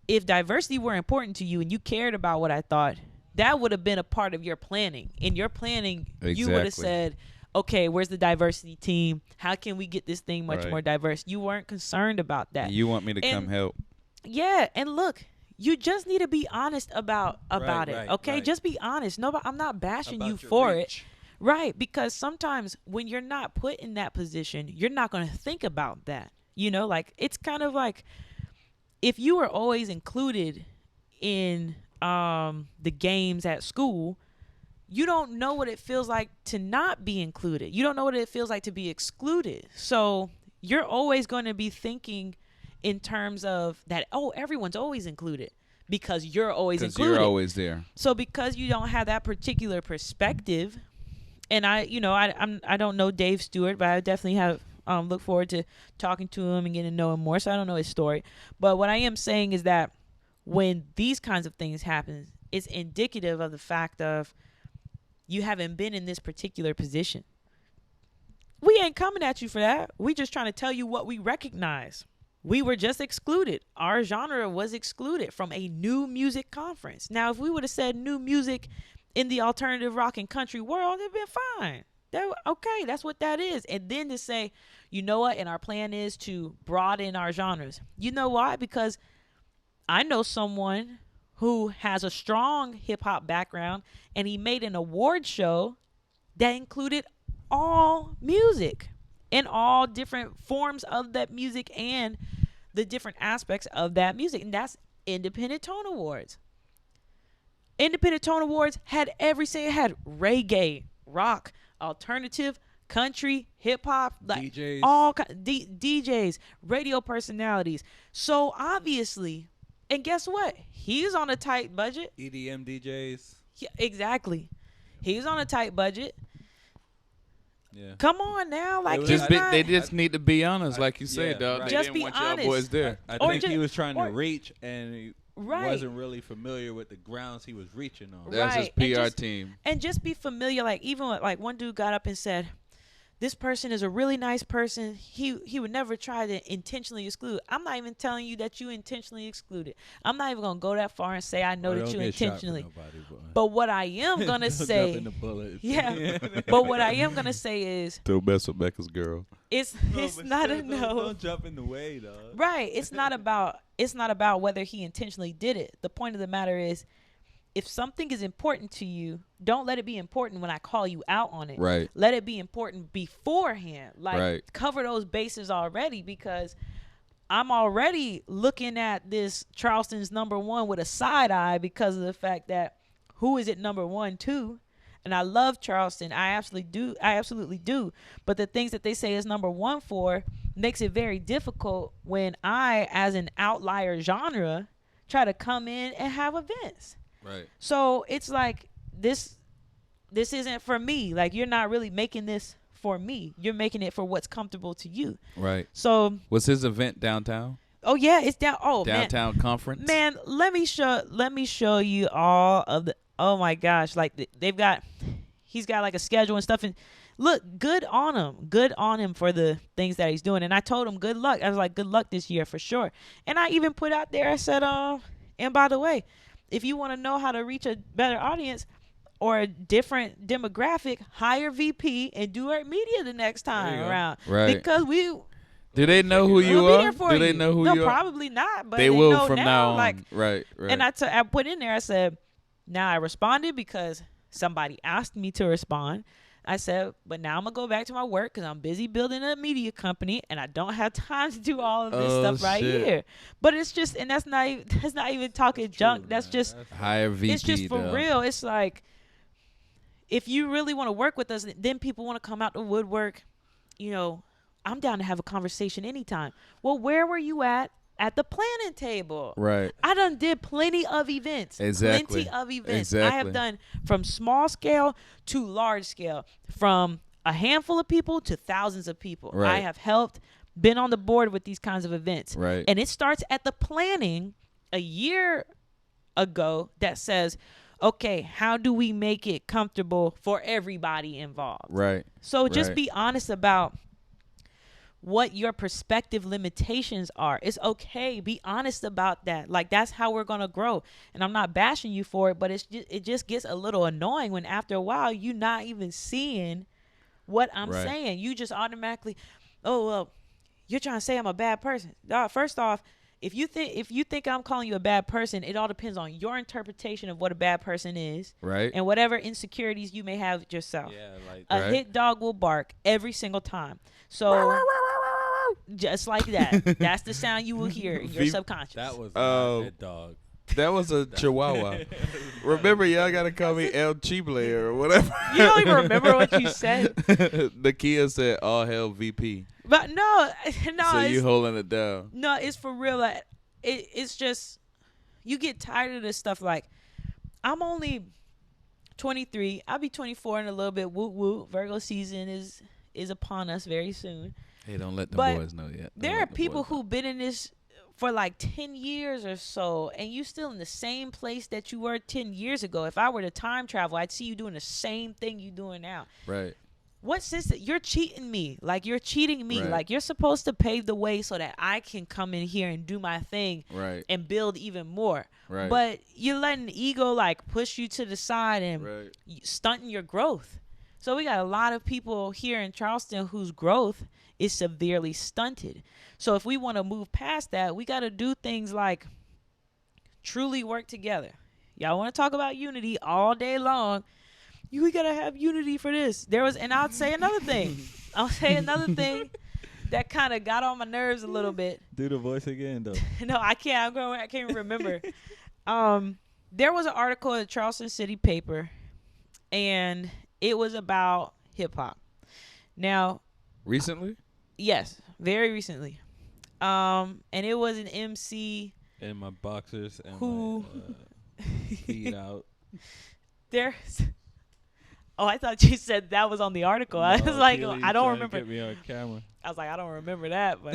[SPEAKER 2] if diversity were important to you and you cared about what I thought, that would have been a part of your planning. In your planning, you would have said, okay, where's the diversity team? How can we get this thing much more diverse? You weren't concerned about that.
[SPEAKER 5] You want me to come help.
[SPEAKER 2] Yeah, and look, you just need to be honest about it, okay?
[SPEAKER 6] Right.
[SPEAKER 2] Just be honest. I'm not bashing
[SPEAKER 6] About
[SPEAKER 2] you
[SPEAKER 6] your
[SPEAKER 2] for
[SPEAKER 6] reach.
[SPEAKER 2] it. Right, because sometimes when you're not put in that position, you're not going to think about that. Like, it's kind of like if you were always included in the games at school, you don't know what it feels like to not be included. You don't know what it feels like to be excluded. So you're always going to be thinking in terms of that, oh, everyone's always included because you're always included.
[SPEAKER 5] Because you're always there.
[SPEAKER 2] So because you don't have that particular perspective, and I don't know Dave Stewart, but I definitely have look forward to talking to him and getting to know him more. So I don't know his story. But what I am saying is that when these kinds of things happen, it's indicative of the fact of you haven't been in this particular position. We ain't coming at you for that. We just trying to tell you what we recognize. We were just excluded. Our genre was excluded from a new music conference. Now, if we would have said new music in the alternative rock and country world, it'd been fine. Okay, that's what that is. And then to say, you know what, and our plan is to broaden our genres. You know why? Because I know someone who has a strong hip-hop background, and he made an award show that included all music in all different forms of that music and the different aspects of that music. And that's Independent Tone Awards. Independent Tone Awards had everything. It had reggae, rock, alternative, country, hip-hop, like
[SPEAKER 6] DJs.
[SPEAKER 2] all DJs, radio personalities. So obviously, and guess what? He's on a tight budget.
[SPEAKER 6] EDM DJs.
[SPEAKER 2] Yeah, exactly. He's on a tight budget.
[SPEAKER 6] Yeah.
[SPEAKER 2] Come on now, like
[SPEAKER 6] Just
[SPEAKER 2] it's not,
[SPEAKER 5] They just need to be honest, like you
[SPEAKER 6] yeah,
[SPEAKER 5] said, dog.
[SPEAKER 6] right.
[SPEAKER 5] They
[SPEAKER 2] Just
[SPEAKER 5] didn't
[SPEAKER 2] be
[SPEAKER 5] want
[SPEAKER 2] honest.
[SPEAKER 5] y'all boys there.
[SPEAKER 6] I
[SPEAKER 2] Or
[SPEAKER 6] think
[SPEAKER 2] just-
[SPEAKER 6] he was trying
[SPEAKER 2] or-
[SPEAKER 6] to reach, and he
[SPEAKER 2] Right.
[SPEAKER 6] wasn't really familiar with the grounds he was reaching on.
[SPEAKER 5] That's
[SPEAKER 2] Right. And
[SPEAKER 5] his PR
[SPEAKER 2] just-
[SPEAKER 5] team.
[SPEAKER 2] and just be familiar. Like even with, like one dude got up and said, this person is a really nice person. He would never try to intentionally exclude. I'm not even telling you that you intentionally excluded. I'm not even gonna go that far and say I know that you intentionally. But what I am gonna say, yeah. But what I am gonna say is,
[SPEAKER 5] Don't mess with Becca's girl.
[SPEAKER 2] it's not a no.
[SPEAKER 6] Don't jump in the way, dog.
[SPEAKER 2] Right. It's not about whether he intentionally did it. The point of the matter is, if something is important to you, don't let it be important when I call you out on it.
[SPEAKER 5] Right.
[SPEAKER 2] Let it be important beforehand. Like
[SPEAKER 5] Right.
[SPEAKER 2] cover those bases already, because I'm already looking at this Charleston's #1 with a side eye because of the fact that who is it #1 to? And I love Charleston. I absolutely do. But the things that they say is #1 for makes it very difficult when I, as an outlier genre, try to come in and have events.
[SPEAKER 5] Right.
[SPEAKER 2] So it's like this isn't for me. Like you're not really making this for me. You're making it for what's comfortable to you.
[SPEAKER 5] Right.
[SPEAKER 2] So
[SPEAKER 5] Was his event downtown?
[SPEAKER 2] oh yeah, it's down. Oh
[SPEAKER 5] Downtown conference?
[SPEAKER 2] man, let me show you all of the. Oh my gosh, like he's got like a schedule and stuff, and look, good on him for the things that he's doing. And I told him good luck. I was like, good luck this year for sure. And I even put out there, I said, and by the way, if you want to know how to reach a better audience or a different demographic, hire VP and do our media the next time around.
[SPEAKER 5] Right.
[SPEAKER 2] Because
[SPEAKER 5] Do they know who you
[SPEAKER 2] we'll be
[SPEAKER 5] are?
[SPEAKER 2] there for
[SPEAKER 5] Do
[SPEAKER 2] you.
[SPEAKER 5] they know who
[SPEAKER 2] no,
[SPEAKER 5] you are?
[SPEAKER 2] probably not, but
[SPEAKER 5] They will
[SPEAKER 2] know
[SPEAKER 5] from now on.
[SPEAKER 2] Like,
[SPEAKER 5] right.
[SPEAKER 2] and I put in there, I said, now I responded because somebody asked me to respond. I said, but now I'm going to go back to my work because I'm busy building a media company and I don't have time to do all of this stuff right
[SPEAKER 5] shit.
[SPEAKER 2] here. But it's just, and that's not even talking junk. That's just,
[SPEAKER 5] Hire VP.
[SPEAKER 2] it's just for
[SPEAKER 5] dog.
[SPEAKER 2] real. It's like, if you really want to work with us, then people want to come out the woodwork. You know, I'm down to have a conversation anytime. Well, where were you at the planning table?
[SPEAKER 5] Right.
[SPEAKER 2] I done did plenty of events.
[SPEAKER 5] Exactly.
[SPEAKER 2] Plenty of events.
[SPEAKER 5] Exactly.
[SPEAKER 2] I have done from small scale to large scale, from a handful of people to thousands of people.
[SPEAKER 5] Right.
[SPEAKER 2] I have helped, been on the board with these kinds of events.
[SPEAKER 5] Right.
[SPEAKER 2] And it starts at the planning a year ago that says, okay, how do we make it comfortable for everybody involved?
[SPEAKER 5] Right.
[SPEAKER 2] So just
[SPEAKER 5] Right.
[SPEAKER 2] be honest about what your perspective limitations are. It's okay. Be honest about that. Like, that's how we're going to grow. And I'm not bashing you for it, but it just gets a little annoying when after a while you're not even seeing what I'm
[SPEAKER 5] Right.
[SPEAKER 2] saying. You just automatically, oh, well, you're trying to say I'm a bad person. First off, if you think I'm calling you a bad person, it all depends on your interpretation of what a bad person is.
[SPEAKER 5] Right.
[SPEAKER 2] And whatever insecurities you may have with yourself.
[SPEAKER 6] Yeah, like
[SPEAKER 2] A
[SPEAKER 5] Right.
[SPEAKER 2] hit dog will bark every single time. So just like that. That's the sound you will hear in your subconscious.
[SPEAKER 6] that was
[SPEAKER 5] Oh.
[SPEAKER 6] that dog.
[SPEAKER 5] That was a chihuahua. Remember, y'all got to call me El Chible or whatever.
[SPEAKER 2] You don't even remember what you said.
[SPEAKER 5] The Kia said, all hell VP.
[SPEAKER 2] But no,
[SPEAKER 5] So you holding it down.
[SPEAKER 2] no, it's for real. Like, it's just, you get tired of this stuff. Like, I'm only 23. I'll be 24 in a little bit. Woot woot. Virgo season is upon us very soon.
[SPEAKER 5] Hey, don't let the
[SPEAKER 2] But
[SPEAKER 5] boys know yet.
[SPEAKER 2] there are people who've been in this for like 10 years or so, and you still in the same place that you were 10 years ago. If I were to time travel, I'd see you doing the same thing you're doing now.
[SPEAKER 5] Right.
[SPEAKER 2] What sense that you're cheating me? Like, you're cheating me.
[SPEAKER 5] Right.
[SPEAKER 2] Like, you're supposed to pave the way so that I can come in here and do my thing
[SPEAKER 5] Right.
[SPEAKER 2] and build even more.
[SPEAKER 5] Right.
[SPEAKER 2] But you're letting ego like push you to the side and
[SPEAKER 5] Right.
[SPEAKER 2] stunting your growth. So we got a lot of people here in Charleston whose growth is severely stunted. So if we want to move past that, we got to do things like truly work together. Y'all want to talk about unity all day long. We got to have unity for this. And I'll say another thing. That kind of got on my nerves a little bit.
[SPEAKER 6] Do the voice again, though.
[SPEAKER 2] No, I can't. I can't even remember. There was an article in the Charleston City paper, and it was about hip hop. Now,
[SPEAKER 5] Recently?
[SPEAKER 2] yes, very recently. And it was an MC
[SPEAKER 6] And my boxers and
[SPEAKER 2] who
[SPEAKER 6] my feet out.
[SPEAKER 2] there's. Oh, I thought you said that was on the article. I was like,
[SPEAKER 6] Keely
[SPEAKER 2] I don't
[SPEAKER 6] trying to
[SPEAKER 2] remember.
[SPEAKER 6] Get me on camera.
[SPEAKER 2] I was like, I don't remember that, but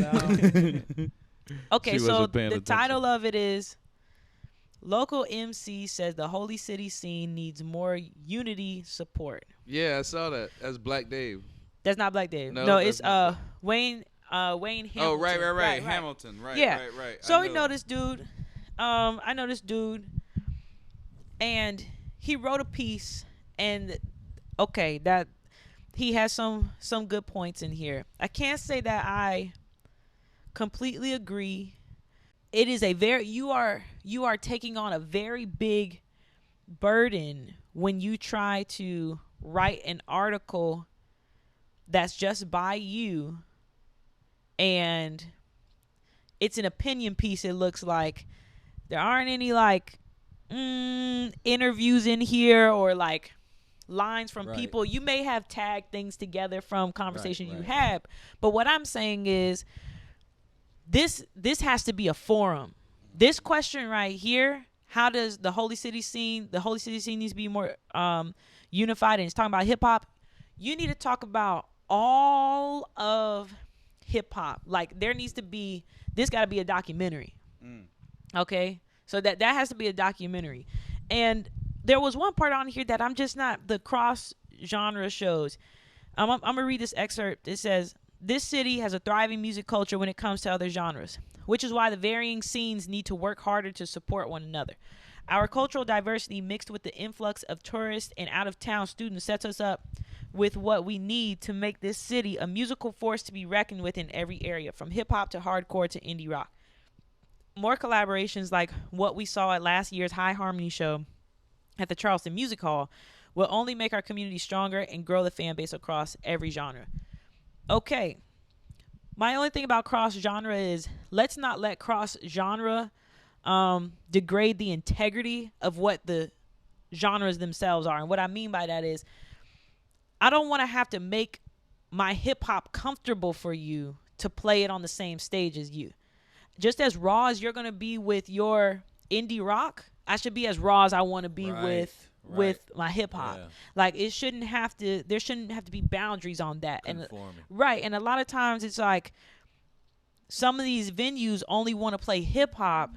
[SPEAKER 2] okay.
[SPEAKER 5] She
[SPEAKER 2] So
[SPEAKER 5] wasn't paying
[SPEAKER 2] the
[SPEAKER 5] attention.
[SPEAKER 2] title of it is "Local MC Says the Holy City Scene Needs More Unity Support."
[SPEAKER 5] Yeah, I saw that. That's Black Dave.
[SPEAKER 2] That's not Black Dave.
[SPEAKER 5] No,
[SPEAKER 2] No,
[SPEAKER 5] that's
[SPEAKER 2] it's
[SPEAKER 5] not
[SPEAKER 2] Wayne Hamilton.
[SPEAKER 5] Oh, right. Hamilton. Right.
[SPEAKER 2] Yeah.
[SPEAKER 5] Right.
[SPEAKER 2] So
[SPEAKER 5] I
[SPEAKER 2] we know this dude. I know this dude, and he wrote a piece, and okay, that he has some good points in here. I can't say that I completely agree. It is you are taking on a very big burden when you try to write an article that's just by you, and it's an opinion piece. It looks like there aren't any like interviews in here or like lines from
[SPEAKER 6] Right.
[SPEAKER 2] people. You may have tagged things together from conversations you
[SPEAKER 6] right.
[SPEAKER 2] had, but what I'm saying is this has to be a forum. This question right here, how does the Holy City scene needs to be more unified, and it's talking about hip hop. You need to talk about all of hip hop. Like, there needs to be, this got to be a documentary. Okay? So that has to be a documentary. And there was one part on here that I'm just not, the cross genre shows. I'm going to read this excerpt. It says, "This city has a thriving music culture when it comes to other genres, which is why the varying scenes need to work harder to support one another. Our cultural diversity mixed with the influx of tourists and out-of-town students sets us up with what we need to make this city a musical force to be reckoned with in every area, from hip-hop to hardcore to indie rock. More collaborations like what we saw at last year's High Harmony show at the Charleston Music Hall will only make our community stronger and grow the fan base across every genre." Okay. My only thing about cross-genre is let's not let cross-genre degrade the integrity of what the genres themselves are. And what I mean by that is I don't want to have to make my hip-hop comfortable for you to play it on the same stage as you. Just as raw as you're going to be with your indie rock, I should be as raw as I want to be with my hip hop.
[SPEAKER 6] Yeah.
[SPEAKER 2] Like, there shouldn't have to be boundaries on that.
[SPEAKER 6] Conforming.
[SPEAKER 2] And a lot of times it's like some of these venues only want to play hip hop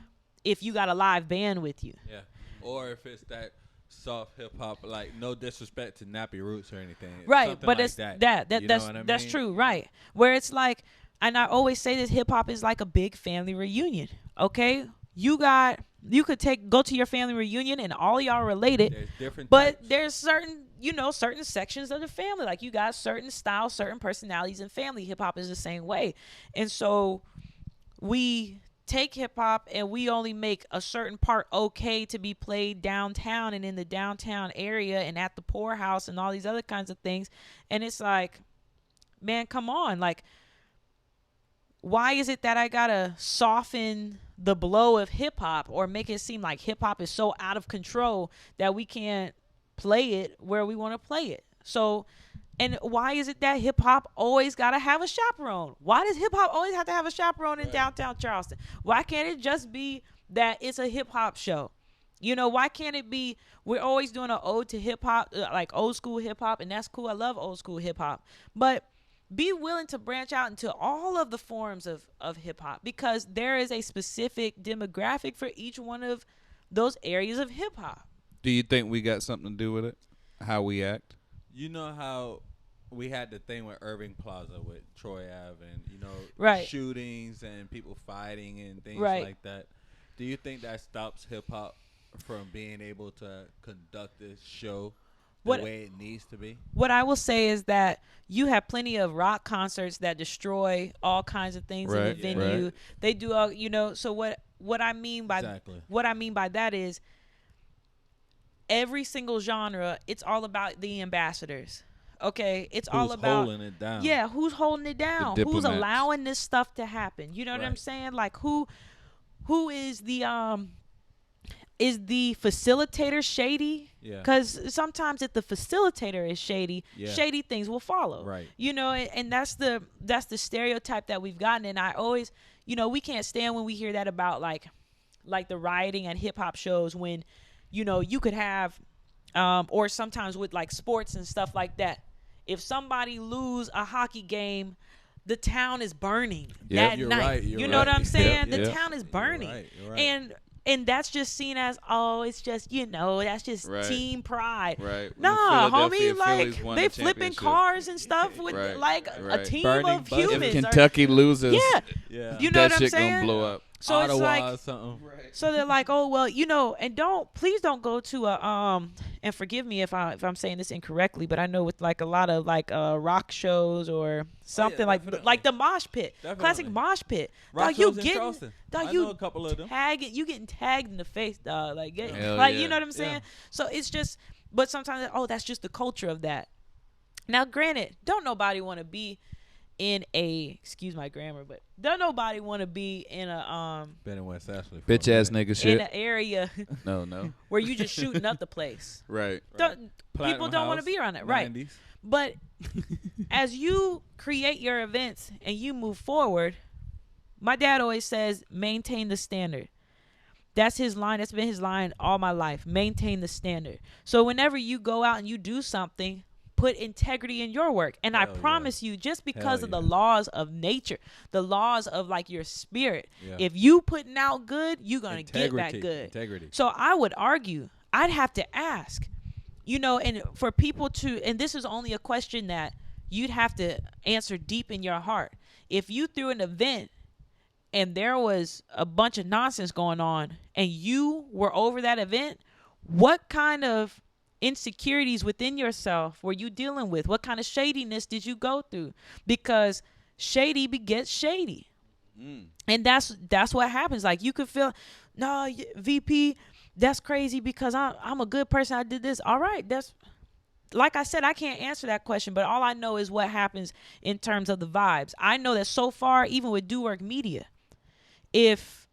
[SPEAKER 2] if you got a live band with you.
[SPEAKER 6] Yeah. Or if it's that soft hip hop, like, no disrespect to Nappy Roots or anything.
[SPEAKER 2] Right,
[SPEAKER 6] Something
[SPEAKER 2] but
[SPEAKER 6] like
[SPEAKER 2] it's
[SPEAKER 6] that. You know
[SPEAKER 2] that's
[SPEAKER 6] what I
[SPEAKER 2] that's
[SPEAKER 6] mean?
[SPEAKER 2] true, right? Where it's like, and I always say this, hip hop is like a big family reunion. Okay, you could go to your family reunion and all y'all related,
[SPEAKER 6] There's different
[SPEAKER 2] but
[SPEAKER 6] types.
[SPEAKER 2] there's certain sections of the family. Like, you got certain styles, certain personalities in family. Hip hop is the same way, and so we take hip hop and we only make a certain part okay to be played downtown and in the downtown area and at the poorhouse and all these other kinds of things. And it's like, man, come on. Like, why is it that I gotta soften the blow of hip hop or make it seem like hip hop is so out of control that we can't play it where we want to play it? So, and why is it that hip hop always gotta have a chaperone? Why does hip hop always have to have a chaperone in downtown Charleston? Why can't it just be that it's a hip hop show? You know, why can't it be, we're always doing an ode to hip hop, like old school hip hop, and that's cool. I love old school hip hop. But be willing to branch out into all of the forms of hip hop, because there is a specific demographic for each one of those areas of hip hop.
[SPEAKER 5] Do you think we got something to do with it? How we act?
[SPEAKER 6] You know how we had the thing with Irving Plaza with Troy Ave and,
[SPEAKER 2] Right.
[SPEAKER 6] shootings and people fighting and things
[SPEAKER 2] Right.
[SPEAKER 6] like that. Do you think that stops hip hop from being able to conduct this show the way it needs to be?
[SPEAKER 2] What I will say is that you have plenty of rock concerts that destroy all kinds of things in the
[SPEAKER 5] Right,
[SPEAKER 2] venue.
[SPEAKER 5] right.
[SPEAKER 2] They do all, so what I mean by
[SPEAKER 6] Exactly.
[SPEAKER 2] what I mean by that is every single genre, it's all about the ambassadors. Okay, it's all
[SPEAKER 6] Who's
[SPEAKER 2] about
[SPEAKER 6] holding it down?
[SPEAKER 2] Yeah, who's holding it down? Who's
[SPEAKER 5] diplomats.
[SPEAKER 2] allowing this stuff to happen? You know what I'm
[SPEAKER 6] Right.
[SPEAKER 2] saying? Like who is the facilitator shady?
[SPEAKER 6] Yeah.
[SPEAKER 2] Because sometimes if the facilitator is shady,
[SPEAKER 6] Yeah.
[SPEAKER 2] shady things will follow.
[SPEAKER 6] Right.
[SPEAKER 2] And that's the stereotype that we've gotten. And I always, we can't stand when we hear that about like the rioting at hip hop shows when, you could have, or sometimes with like sports and stuff like that. If somebody lose a hockey game, the town is burning that
[SPEAKER 6] You're
[SPEAKER 2] night.
[SPEAKER 6] right, you're
[SPEAKER 2] You know what
[SPEAKER 6] right.
[SPEAKER 2] I'm saying?
[SPEAKER 5] Yeah,
[SPEAKER 2] The
[SPEAKER 5] yeah.
[SPEAKER 2] town is burning.
[SPEAKER 6] You're right.
[SPEAKER 2] And that's just seen as, it's just, that's just
[SPEAKER 5] Right.
[SPEAKER 2] team pride.
[SPEAKER 5] Right. When
[SPEAKER 2] Nah,
[SPEAKER 5] the Philadelphia
[SPEAKER 2] homie, like
[SPEAKER 5] Phillies won
[SPEAKER 2] they
[SPEAKER 5] the
[SPEAKER 2] flipping
[SPEAKER 5] championship.
[SPEAKER 2] cars and stuff with
[SPEAKER 5] Right,
[SPEAKER 2] like a
[SPEAKER 5] right.
[SPEAKER 2] team
[SPEAKER 6] Burning
[SPEAKER 2] of
[SPEAKER 6] buses.
[SPEAKER 2] humans.
[SPEAKER 5] If Kentucky loses,
[SPEAKER 2] Yeah.
[SPEAKER 6] Yeah.
[SPEAKER 2] You know
[SPEAKER 5] that
[SPEAKER 2] what I'm
[SPEAKER 5] shit
[SPEAKER 2] saying?
[SPEAKER 5] gonna blow up.
[SPEAKER 2] So
[SPEAKER 6] Ottawa
[SPEAKER 2] it's like,
[SPEAKER 6] or something.
[SPEAKER 2] so they're like, oh well, and please don't go to a and forgive me if I'm saying this incorrectly, but I know with like a lot of like rock shows or something
[SPEAKER 6] definitely.
[SPEAKER 2] like the mosh pit, classic
[SPEAKER 6] Definitely.
[SPEAKER 2] mosh pit.
[SPEAKER 6] Rock
[SPEAKER 2] Dog, you
[SPEAKER 6] shows in
[SPEAKER 2] getting,
[SPEAKER 6] Charleston.
[SPEAKER 2] dog,
[SPEAKER 6] I
[SPEAKER 2] you
[SPEAKER 6] know a couple of them.
[SPEAKER 2] you getting tagged in the face, dog. Like,
[SPEAKER 5] Hell
[SPEAKER 2] like
[SPEAKER 5] yeah.
[SPEAKER 2] you know what I'm saying?
[SPEAKER 6] Yeah.
[SPEAKER 2] So it's just, but sometimes that's just the culture of that. Now, granted, don't nobody want to be in excuse my grammar, but don't nobody want to be in a
[SPEAKER 6] Been in West Ashley.
[SPEAKER 5] Bitch ass nigga
[SPEAKER 2] in
[SPEAKER 5] shit.
[SPEAKER 2] an area
[SPEAKER 5] No.
[SPEAKER 2] where you just shooting up the place.
[SPEAKER 5] Right.
[SPEAKER 2] People don't want to be around it, right?
[SPEAKER 6] 90s.
[SPEAKER 2] But as you create your events and you move forward, my dad always says, maintain the standard. That's his line. That's been his line all my life. Maintain the standard. So whenever you go out and you do something, put integrity in your work. And I
[SPEAKER 6] Hell yeah.
[SPEAKER 2] promise you, just because
[SPEAKER 6] Hell
[SPEAKER 2] of the
[SPEAKER 6] yeah.
[SPEAKER 2] laws of nature, the laws of like your spirit,
[SPEAKER 6] Yeah.
[SPEAKER 2] if you putting out good, you're going to get back good.
[SPEAKER 6] Integrity.
[SPEAKER 2] So I would argue, I'd have to ask, and for people to, and this is only a question that you'd have to answer deep in your heart. If you threw an event and there was a bunch of nonsense going on and you were over that event, what kind of insecurities within yourself were you dealing with? What kind of shadiness did you go through? Because shady begets shady. And that's what happens. Like you could feel, no, VP, that's crazy because I'm a good person. I did this. All right. That's, like I said, I can't answer that question, but all I know is what happens in terms of the vibes. I know that so far, even with Do Work Media, if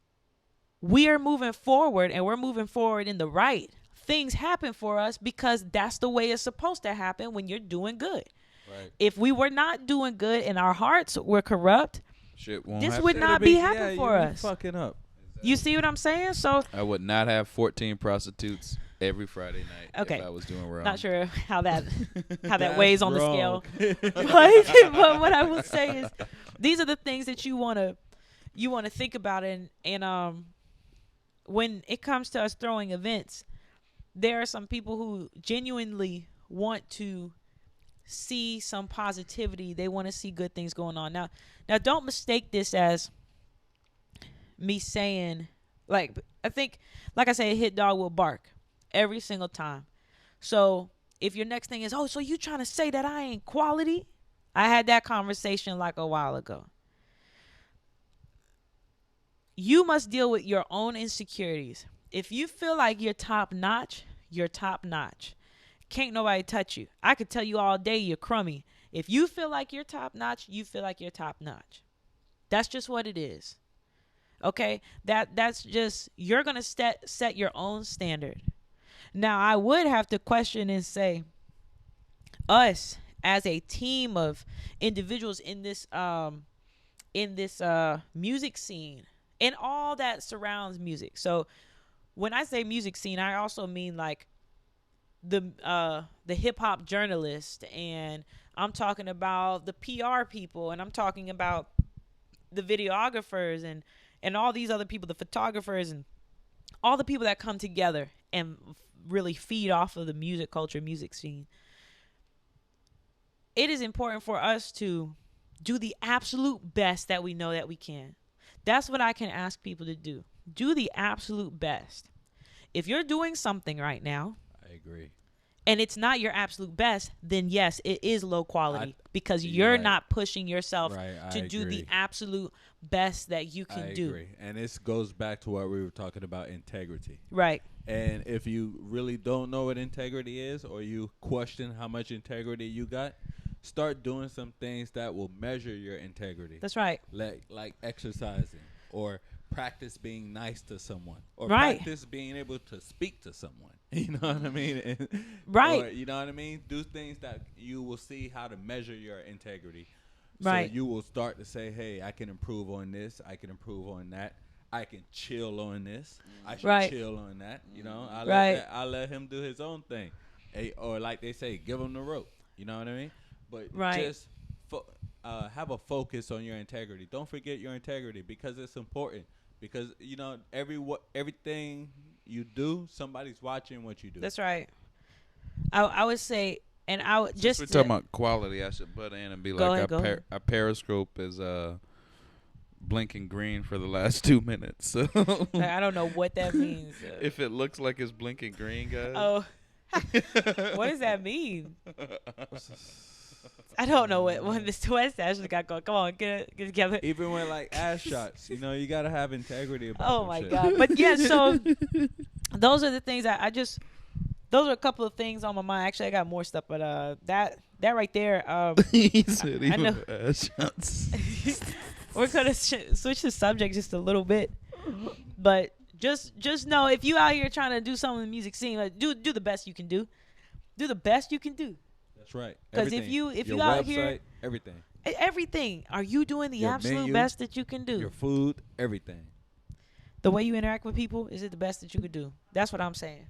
[SPEAKER 2] we are moving forward and we're moving forward in the right, things happen for us because that's the way it's supposed to happen when you're doing good.
[SPEAKER 6] Right.
[SPEAKER 2] If we were not doing good and our hearts were corrupt,
[SPEAKER 5] Shit won't
[SPEAKER 2] this
[SPEAKER 5] happen.
[SPEAKER 2] would not be happening for us.
[SPEAKER 6] Fucking up.
[SPEAKER 2] You see what I'm saying? So
[SPEAKER 5] I would not have 14 prostitutes every Friday night
[SPEAKER 2] Okay.
[SPEAKER 5] if I was doing wrong.
[SPEAKER 2] not sure how that
[SPEAKER 6] That's
[SPEAKER 2] weighs on
[SPEAKER 6] wrong.
[SPEAKER 2] the scale. but what I will say is these are the things that you want to think about, and when it comes to us throwing events, there are some people who genuinely want to see some positivity. They want to see good things going on. Now don't mistake this as me saying, like, I think, like I say, a hit dog will bark every single time. So if your next thing is, oh, so you trying to say that I ain't quality? I had that conversation like a while ago. You must deal with your own insecurities. If you feel like you're top notch, you're top notch. Can't nobody touch you. I could tell you all day you're crummy. If you feel like you're top notch, you feel like you're top notch. That's just what it is. Okay? That's just, you're going to set your own standard. Now, I would have to question and say, us as a team of individuals in this music scene and all that surrounds music. So when I say music scene, I also mean like the hip hop journalist and I'm talking about the PR people, and I'm talking about the videographers and all these other people, the photographers, and all the people that come together and really feed off of the music culture, music scene. It is important for us to do the absolute best that we know that we can. That's what I can ask people to do. Do the absolute best. If you're doing something right now,
[SPEAKER 6] I agree.
[SPEAKER 2] and it's not your absolute best, then yes, it is low quality because you're
[SPEAKER 6] right.
[SPEAKER 2] not pushing yourself
[SPEAKER 6] Right,
[SPEAKER 2] to
[SPEAKER 6] I
[SPEAKER 2] do the
[SPEAKER 6] agree.
[SPEAKER 2] absolute best that you can
[SPEAKER 6] I
[SPEAKER 2] do.
[SPEAKER 6] agree. And this goes back to what we were talking about, integrity.
[SPEAKER 2] Right.
[SPEAKER 6] And if you really don't know what integrity is, or you question how much integrity you got, start doing some things that will measure your integrity.
[SPEAKER 2] That's right.
[SPEAKER 6] Like exercising, or practice being nice to someone, or
[SPEAKER 2] Right.
[SPEAKER 6] practice being able to speak to someone. You know what I mean?
[SPEAKER 2] Right.
[SPEAKER 6] Or, you know what I mean? Do things that you will see how to measure your integrity.
[SPEAKER 2] Right.
[SPEAKER 6] So you will start to say, hey, I can improve on this. I can improve on that. I can chill on this. I should
[SPEAKER 2] Right.
[SPEAKER 6] chill on that. You know,
[SPEAKER 2] Right.
[SPEAKER 6] I let him do his own thing. Hey, or like they say, give him the rope. You know what I mean? But
[SPEAKER 2] Right.
[SPEAKER 6] just have a focus on your integrity. Don't forget your integrity, because it's important. Because, you know, everything you do, somebody's watching what you do.
[SPEAKER 2] That's right. I would say, and I would just
[SPEAKER 5] We're talking about quality. I should butt in and be
[SPEAKER 2] Go
[SPEAKER 5] like,
[SPEAKER 2] ahead, go ahead.
[SPEAKER 5] our periscope is blinking green for the last 2 minutes. So
[SPEAKER 2] like, I don't know what that means.
[SPEAKER 5] if it looks like it's blinking green, guys.
[SPEAKER 2] Oh, what does that mean? I don't know what this West actually got going. Come on, get it together.
[SPEAKER 6] Even with like ass shots, you know, you gotta have integrity about.
[SPEAKER 2] Oh
[SPEAKER 6] them
[SPEAKER 2] my
[SPEAKER 6] shit.
[SPEAKER 2] God! But yeah, so those are the things I just. Those are a couple of things on my mind. Actually, I got more stuff, but that right there.
[SPEAKER 5] He said
[SPEAKER 2] I know.
[SPEAKER 5] even ass shots.
[SPEAKER 2] We're gonna switch the subject just a little bit, but just know, if you out here trying to do something in the music scene, like, do the best you can do. Do the best you can do.
[SPEAKER 6] That's right.
[SPEAKER 2] 'Cause if
[SPEAKER 6] Everything.
[SPEAKER 2] you
[SPEAKER 6] Your
[SPEAKER 2] out
[SPEAKER 6] website,
[SPEAKER 2] here-
[SPEAKER 6] everything,
[SPEAKER 2] Everything. Are you doing the
[SPEAKER 6] Your
[SPEAKER 2] absolute
[SPEAKER 6] menu,
[SPEAKER 2] best that you can do?
[SPEAKER 6] your food, everything.
[SPEAKER 2] The way you interact with people, is it the best that you could do? That's what I'm saying.